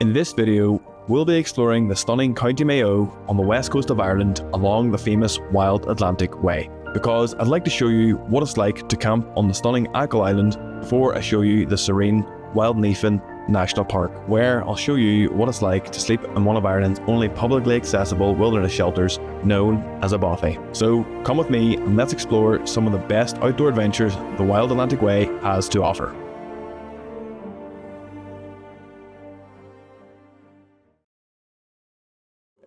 In this video, we'll be exploring the stunning County Mayo on the west coast of Ireland along the famous Wild Atlantic Way, because I'd like to show you what it's like to camp on the stunning Achill Island before I show you the serene Wild Nephin National Park, where I'll show you what it's like to sleep in one of Ireland's only publicly accessible wilderness shelters known as a Bothy. So come with me and let's explore some of the best outdoor adventures the Wild Atlantic Way has to offer.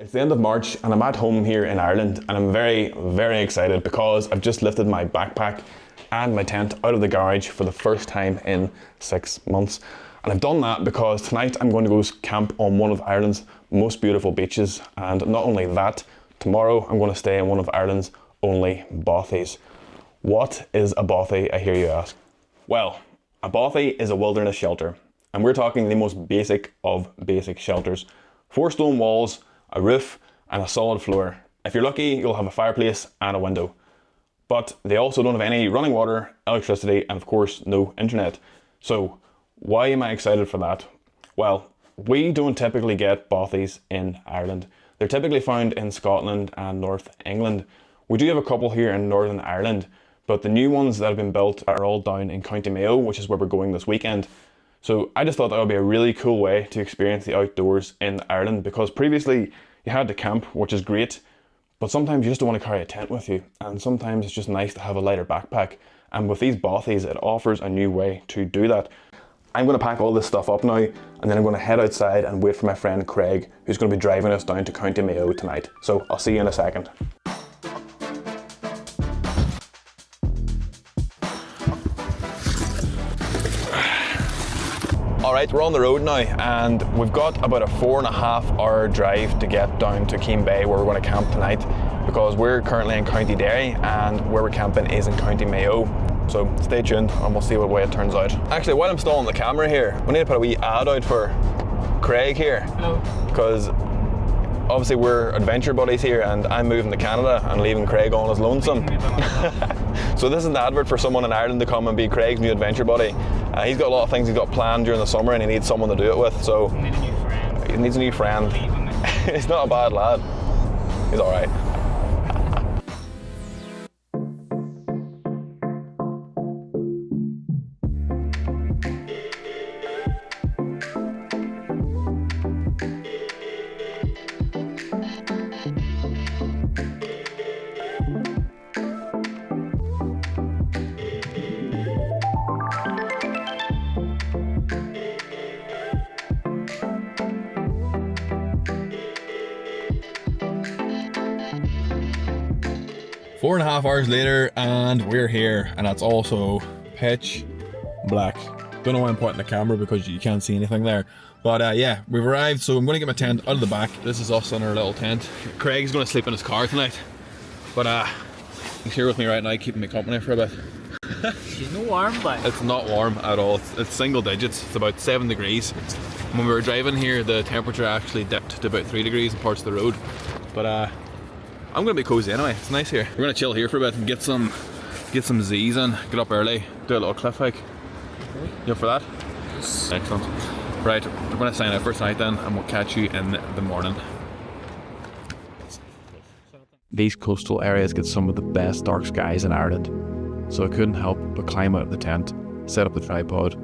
It's the end of March and I'm at home here in Ireland, and I'm very, very excited because I've just lifted my backpack and my tent out of the garage for the first time in 6 months. And I've done that because tonight I'm going to go camp on one of Ireland's most beautiful beaches, and not only that, tomorrow I'm going to stay in one of Ireland's only bothys. What is a bothy, I hear you ask? Well, a bothy is a wilderness shelter, and we're talking the most basic of basic shelters. 4 stone walls, a roof and a solid floor. If you're lucky, you'll have a fireplace and a window. But they also don't have any running water, electricity, and of course no internet. So why am I excited for that? Well, we don't typically get bothys in Ireland. They're typically found in Scotland and North England. We do have a couple here in Northern Ireland, but the new ones that have been built are all down in County Mayo, which is where we're going this weekend. So I just thought that would be a really cool way to experience the outdoors in Ireland, because previously you had to camp, which is great, but sometimes you just don't want to carry a tent with you, and sometimes it's just nice to have a lighter backpack. And with these bothys, it offers a new way to do that. I'm going to pack all this stuff up now, and then I'm going to head outside and wait for my friend Craig, who's going to be driving us down to County Mayo tonight. So I'll see you in a second. Alright, we're on the road now, and we've got about a 4.5 hour drive to get down to Keem Bay, where we're going to camp tonight, because we're currently in County Derry and where we're camping is in County Mayo. So stay tuned and we'll see what way it turns out. Actually, while I'm still on the camera here, we need to put a wee ad out for Craig here. Because obviously we're adventure buddies here, and I'm moving to Canada and leaving Craig on his lonesome. So this is an advert for someone in Ireland to come and be Craig's new adventure buddy. He's got a lot of things he's got planned during the summer, and he needs someone to do it with. So he needs a new friend. He needs a new friend. He's not a bad lad. He's alright. 4.5 hours later, and we're here, and it's also pitch black. Don't know why I'm pointing the camera because you can't see anything there. But yeah, we've arrived, so I'm going to get my tent out of the back. This is us in our little tent. Craig's going to sleep in his car tonight, but he's here with me right now, keeping me company for a bit. She's no warm, but It's not warm at all. It's single digits. It's about 7 degrees. When we were driving here, the temperature actually dipped to about 3 degrees in parts of the road. But I'm gonna be cozy anyway. It's nice here. We're gonna chill here for a bit and get some Z's in, get up early, do a little cliff hike. You up for that? Yes. Excellent. Right, we're gonna sign out for tonight then, and we'll catch you in the morning. These coastal areas get some of the best dark skies in Ireland, so I couldn't help but climb out of the tent, set up the tripod,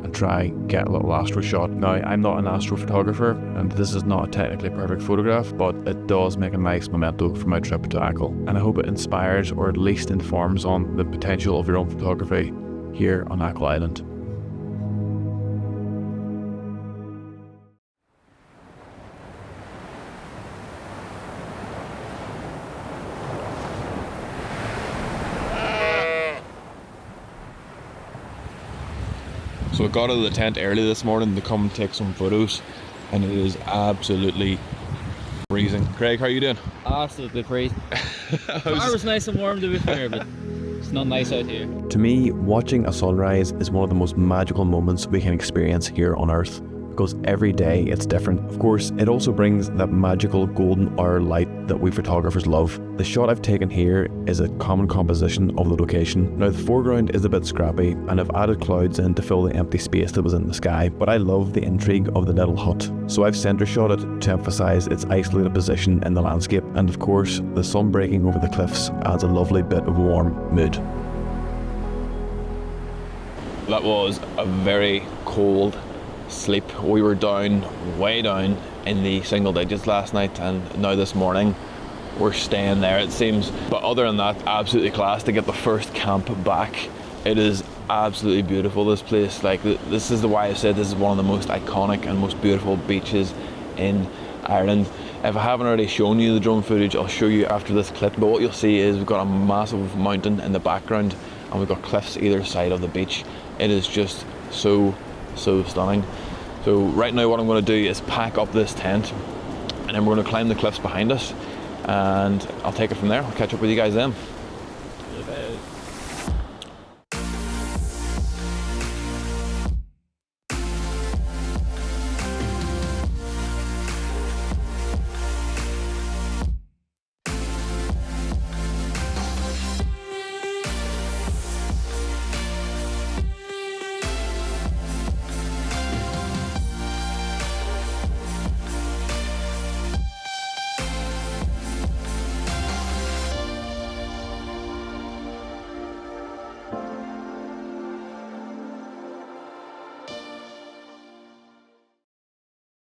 and try get a little astro shot. Now, I'm not an astrophotographer, and this is not a technically perfect photograph, but it does make a nice memento for my trip to Achill, and I hope it inspires or at least informs on the potential of your own photography here on Achill Island. So I got out of the tent early this morning to come take some photos, and it is absolutely freezing. Craig, how are you doing? absolutely freezing. It was nice and warm, to be fair, but it's not nice out here. To me, watching a sunrise is one of the most magical moments we can experience here on Earth, because every day it's different. Of course, it also brings that magical golden hour light that we photographers love. The shot I've taken here is a common composition of the location. Now the foreground is a bit scrappy and I've added clouds in to fill the empty space that was in the sky, but I love the intrigue of the little hut. So I've centre shot it to emphasise its isolated position in the landscape, and of course the sun breaking over the cliffs adds a lovely bit of warm mood. That was a very cold sleep. We were down, way down in the single digits last night, and now this morning we're staying there, it seems. But other than that, absolutely class to get the first camp back. It is absolutely beautiful, this place. Like, this is why I said this is one of the most iconic and most beautiful beaches in Ireland. If I haven't already shown you the drone footage, I'll show you after this clip. But what you'll see is we've got a massive mountain in the background and we've got cliffs either side of the beach. It is just so stunning. So right now what I'm going to do is pack up this tent, and then we're going to climb the cliffs behind us, and I'll take it from there. I'll catch up with you guys then.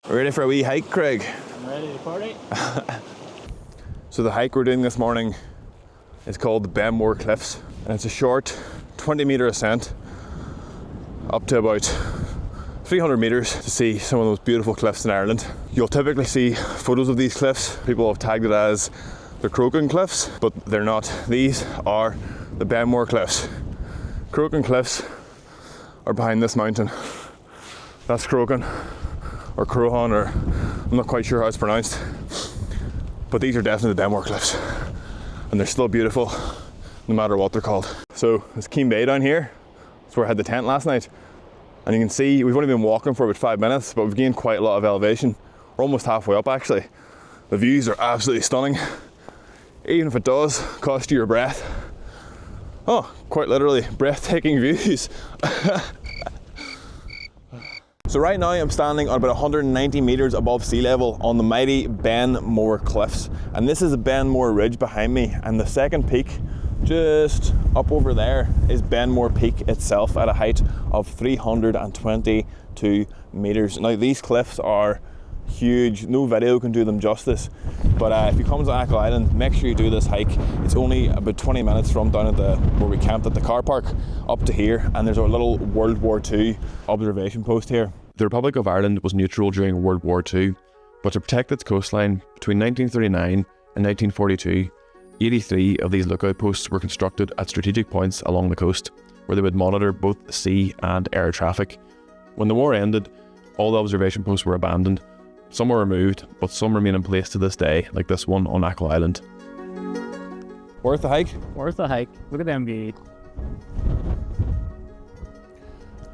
Ready for a wee hike, Craig? I'm ready to party. So the hike we're doing this morning is called the Benmore Cliffs, and it's a short 20-metre ascent up to about 300 metres to see some of those beautiful cliffs in Ireland. You'll typically see photos of these cliffs. People have tagged it as the Croken Cliffs, but they're not. These are the Benmore Cliffs. Croken Cliffs are behind this mountain. That's Croken, or Crohan, or I'm not quite sure how it's pronounced, but these are definitely the Benmore Cliffs, and they're still beautiful no matter what they're called. So there's Keem Bay down here. That's where I had the tent last night, and you can see we've only been walking for about 5 minutes, but we've gained quite a lot of elevation. We're almost halfway up actually. The views are absolutely stunning, even if it does cost you your breath. Oh, quite literally, breathtaking views. So right now I'm standing at about 190 metres above sea level on the mighty Benmore Cliffs, and this is the Benmore Ridge behind me, and the second peak just up over there is Benmore Peak itself at a height of 322 metres. Now these cliffs are huge, no video can do them justice, but if you come to Achill Island, make sure you do this hike. It's only about 20 minutes from down at where we camped at the car park up to here, and there's a little World War II observation post here. The Republic of Ireland was neutral during World War II, but to protect its coastline, between 1939 and 1942, 83 of these lookout posts were constructed at strategic points along the coast, where they would monitor both sea and air traffic. When the war ended, all the observation posts were abandoned. Some were removed, but some remain in place to this day, like this one on Achill Island. Worth the hike? Worth the hike. Look at them views.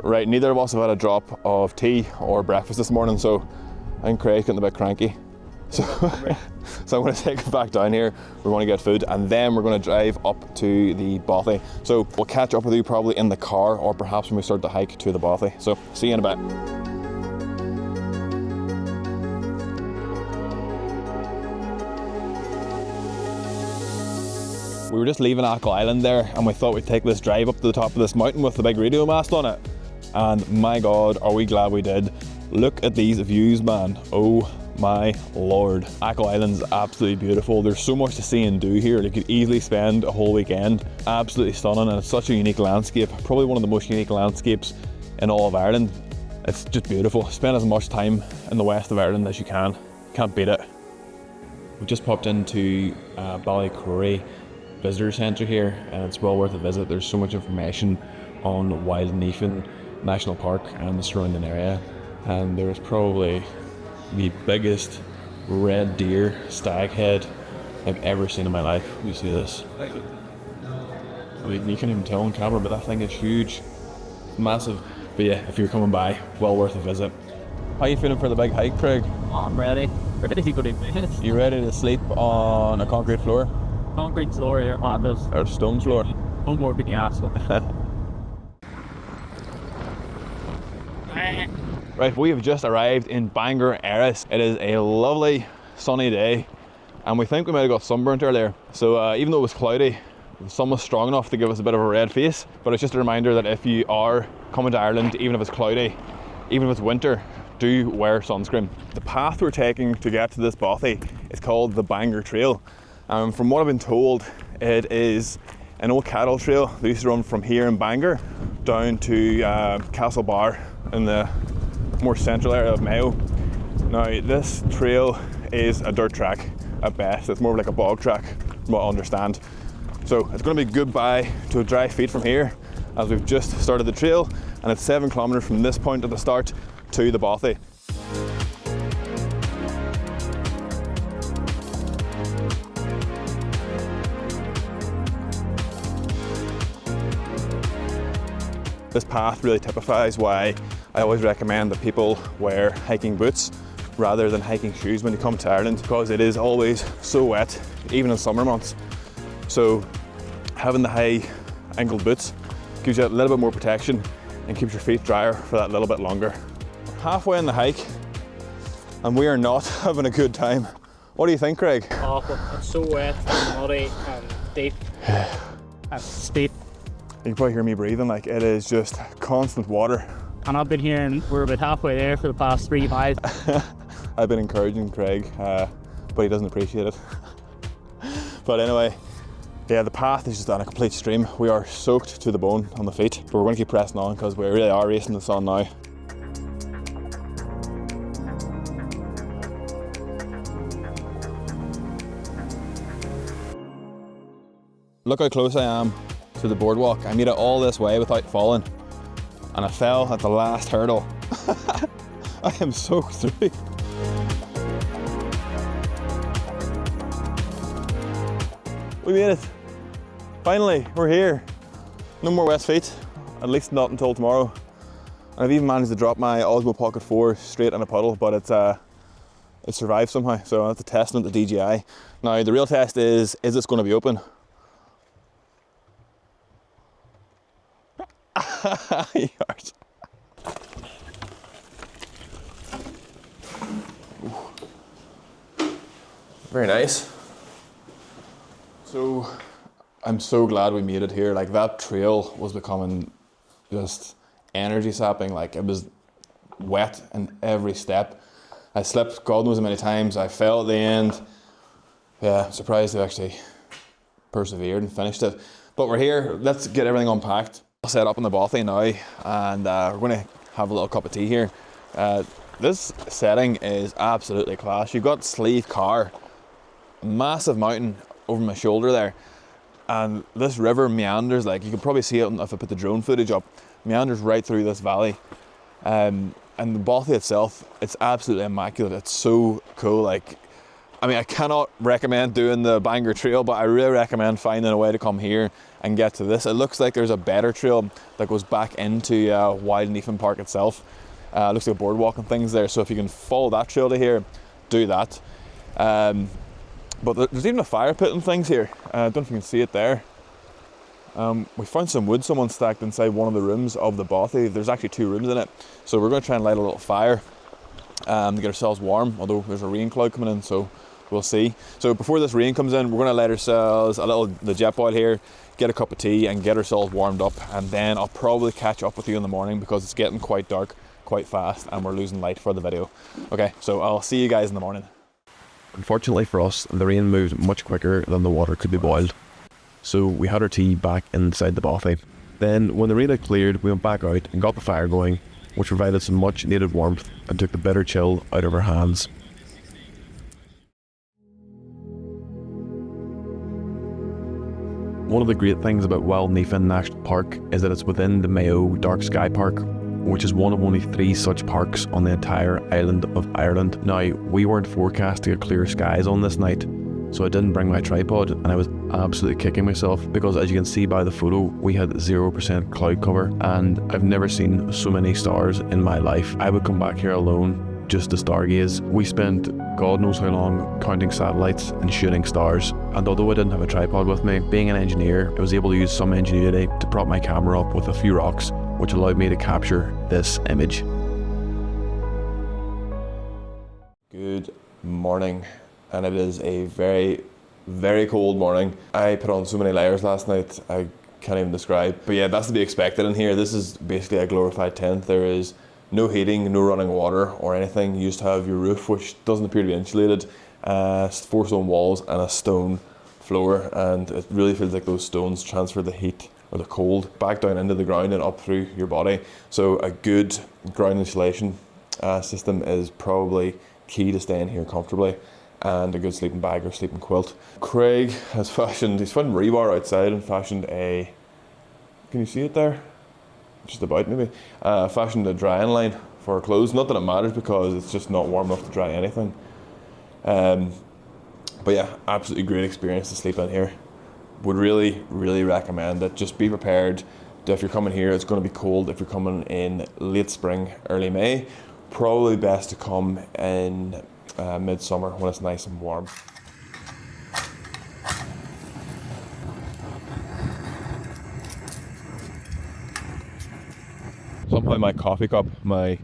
Right, neither of us have had a drop of tea or breakfast this morning, so I think Craig's getting a bit cranky. So, so I'm going to take it back down here. We're going to get food, and then we're going to drive up to the Bothy. So we'll catch up with you probably in the car, or perhaps when we start the hike to the Bothy. So see you in a bit. We were just leaving Achill Island there, and we thought we'd take this drive up to the top of this mountain with the big radio mast on it. And my God, are we glad we did. Look at these views, man. Oh my Lord. Achill Island's absolutely beautiful. There's so much to see and do here. You could easily spend a whole weekend. Absolutely stunning, and it's such a unique landscape. Probably one of the most unique landscapes in all of Ireland. It's just beautiful. Spend as much time in the west of Ireland as you can. Can't beat it. We've just popped into Ballycrory Visitor Centre here, and it's well worth a visit. There's so much information on Wild Nephin National Park and the surrounding area, and there's probably the biggest red deer stag head I've ever seen in my life. You see this? I mean, you can't even tell on camera, but that thing is huge, massive. But yeah, if you're coming by, well worth a visit. How you feeling for the big hike, Craig? Oh, I'm ready. Ready to go to bed. You ready to sleep on a concrete floor? Concrete floor here. Or stone floor? One more big asshole. Right, we have just arrived in Bangor Erris. It is a lovely sunny day and we think we might have got sunburnt earlier. So even though it was cloudy, the sun was strong enough to give us a bit of a red face. But it's just a reminder that if you are coming to Ireland, even if it's cloudy, even if it's winter, do wear sunscreen. The path we're taking to get to this Bothy is called the Bangor Trail. From what I've been told, it is an old cattle trail. They used to run from here in Bangor down to Castlebar in the more central area of Mayo. Now this trail is a dirt track at best. It's more like a bog track from what I understand. So it's going to be goodbye to dry feet from here as we've just started the trail, and it's 7 kilometres from this point at the start to the Bothy. This path really typifies why I always recommend that people wear hiking boots rather than hiking shoes when you come to Ireland, because it is always so wet, even in summer months. So having the high ankle boots gives you a little bit more protection and keeps your feet drier for that little bit longer. We're halfway in the hike and we are not having a good time. What do you think, Craig? Awful. It's so wet and muddy and deep and steep. You can probably hear me breathing, like it is just constant water. And I've been here and we're about halfway there for the past 3 miles. I've been encouraging Craig, but he doesn't appreciate it. But anyway, yeah, the path is just on a complete stream. We are soaked to the bone on the feet, but we're going to keep pressing on because we really are racing the sun now. Look how close I am to the boardwalk. I made it all this way without falling, and I fell at the last hurdle. I am soaked through. We made it. Finally, we're here. No more wet feet, at least not until tomorrow. And I've even managed to drop my Osmo Pocket 4 straight in a puddle, but it survived somehow, so that's a testament to DJI. Now the real test is this going to be open? Yards. Very nice. So I'm so glad we made it here. Like, that trail was becoming just energy sapping. Like, it was wet in every step. I slipped God knows how many times. I fell at the end. Yeah, surprised they actually persevered and finished it. But we're here. Let's get everything unpacked. I'll set up on the Bothy now, and we're going to have a little cup of tea here. This setting is absolutely class. You've got Sleeve Car, massive mountain over my shoulder there, and this river meanders, like you can probably see it if I put the drone footage up, meanders right through this valley. And the Bothy itself, it's absolutely immaculate. It's so cool. Like, I mean, I cannot recommend doing the Bangor Trail, but I really recommend finding a way to come here and get to this. It looks like there's a better trail that goes back into Wild Nephin Park itself. It looks like a boardwalk and things there, so if you can follow that trail to here, do that. But there's even a fire pit and things here. I don't know if you can see it there. We found some wood someone stacked inside one of the rooms of the Bothy. There's actually 2 rooms in it. So we're going to try and light a little fire to get ourselves warm, although there's a rain cloud coming in, so we'll see. So before this rain comes in, we're going to light ourselves the jet boil here, get a cup of tea and get ourselves warmed up, and then I'll probably catch up with you in the morning because it's getting quite dark quite fast and we're losing light for the video. Okay, so I'll see you guys in the morning. Unfortunately for us, the rain moved much quicker than the water could be boiled. So we had our tea back inside the Bothy. Then when the rain had cleared, we went back out and got the fire going, which provided some much needed warmth and took the bitter chill out of our hands. One of the great things about Wild Nephin National Park is that it's within the Mayo Dark Sky Park, which is one of only 3 such parks on the entire island of Ireland. Now, we weren't forecast to get clear skies on this night, so I didn't bring my tripod, and I was absolutely kicking myself because, as you can see by the photo, we had 0% cloud cover, and I've never seen so many stars in my life. I would come back here alone just to stargaze. We spent God knows how long counting satellites and shooting stars, and although I didn't have a tripod with me, being an engineer, I was able to use some ingenuity to prop my camera up with a few rocks, which allowed me to capture this image. Good morning, and it is a very, very cold morning. I put on so many layers last night I can't even describe, but yeah, that's to be expected in here. This is basically a glorified tent. There is no heating, no running water or anything. You just have your roof, which doesn't appear to be insulated, 4 stone walls and a stone floor, and it really feels like those stones transfer the heat or the cold back down into the ground and up through your body. So a good ground insulation system is probably key to staying here comfortably, and a good sleeping bag or sleeping quilt. Craig has fashioned, he's found rebar outside and fashioned a, can you see it there? Just about maybe. Fashioned a drying line for clothes. Not that it matters because it's just not warm enough to dry anything. But yeah, absolutely great experience to sleep in here. Would really, really recommend it. Just be prepared that if you're coming here, it's going to be cold. If you're coming in late spring, early May, probably best to come in midsummer when it's nice and warm. Somehow my coffee cup, my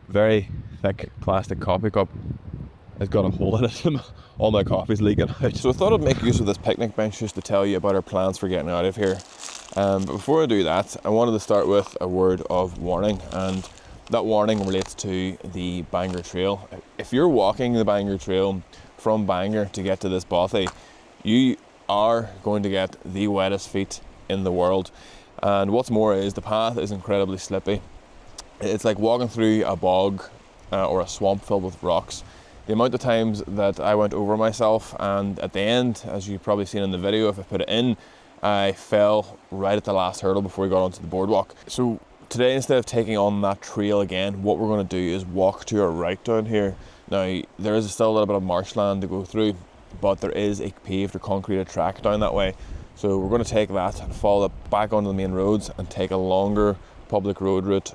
very thick plastic coffee cup, has got a hole in it and all my coffee's leaking out. So I thought I'd make use of this picnic bench just to tell you about our plans for getting out of here. But before I do that, I wanted to start with a word of warning, and that warning relates to the Bangor Trail. If you're walking the Bangor Trail from Bangor to get to this Bothy, you are going to get the wettest feet in the world. And what's more is the path is incredibly slippy. It's like walking through a bog or a swamp filled with rocks. The amount of times that I went over myself, and at the end, as you've probably seen in the video if I put it in, I fell right at the last hurdle before we got onto the boardwalk. So today, instead of taking on that trail again, what we're going to do is walk to our right down here. Now, there is still a little bit of marshland to go through, but there is a paved or concreted track down that way. So we're going to take that and follow it back onto the main roads and take a longer public road route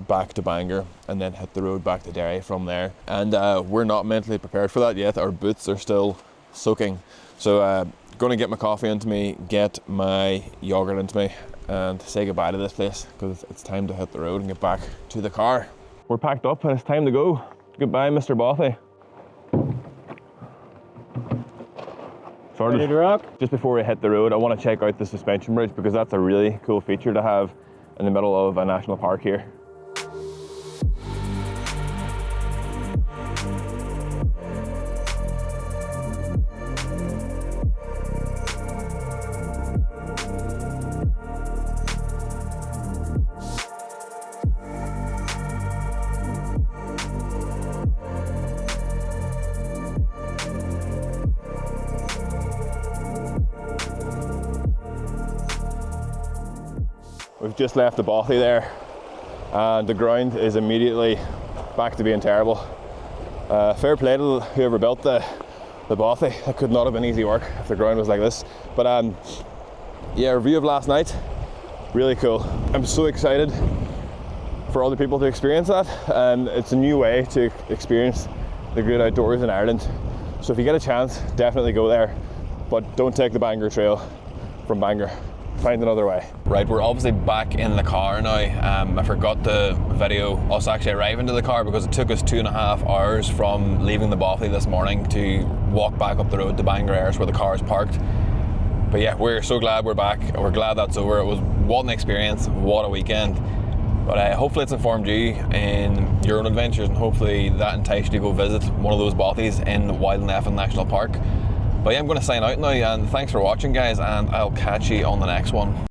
back to Bangor, and then hit the road back to Derry from there. And we're not mentally prepared for that yet. Our boots are still soaking. So going to get my coffee into me, get my yogurt into me, and say goodbye to this place because it's time to hit the road and get back to the car. We're packed up and it's time to go. Goodbye, Mr. Bothy. Ready to rock? Just before we hit the road, I want to check out the suspension bridge because that's a really cool feature to have in the middle of a national park here. We've just left the Bothy there, and the ground is immediately back to being terrible. Fair play to whoever built the Bothy. That could not have been easy work if the ground was like this. But yeah, review of last night, really cool. I'm so excited for other people to experience that, and it's a new way to experience the good outdoors in Ireland. So if you get a chance, definitely go there, but don't take the Bangor Trail from Bangor. Find another way. Right, we're obviously back in the car now. I forgot to video us actually arriving to the car because it took us 2.5 hours from leaving the Bothy this morning to walk back up the road to Bangor Airs where the car is parked. But yeah, we're so glad we're back. We're glad that's over. It was what an experience, what a weekend. But hopefully it's informed you in your own adventures, and hopefully that enticed you to go visit one of those Bothys in Wild Nephin National Park. But yeah, I'm going to sign out now, and thanks for watching, guys, and I'll catch you on the next one.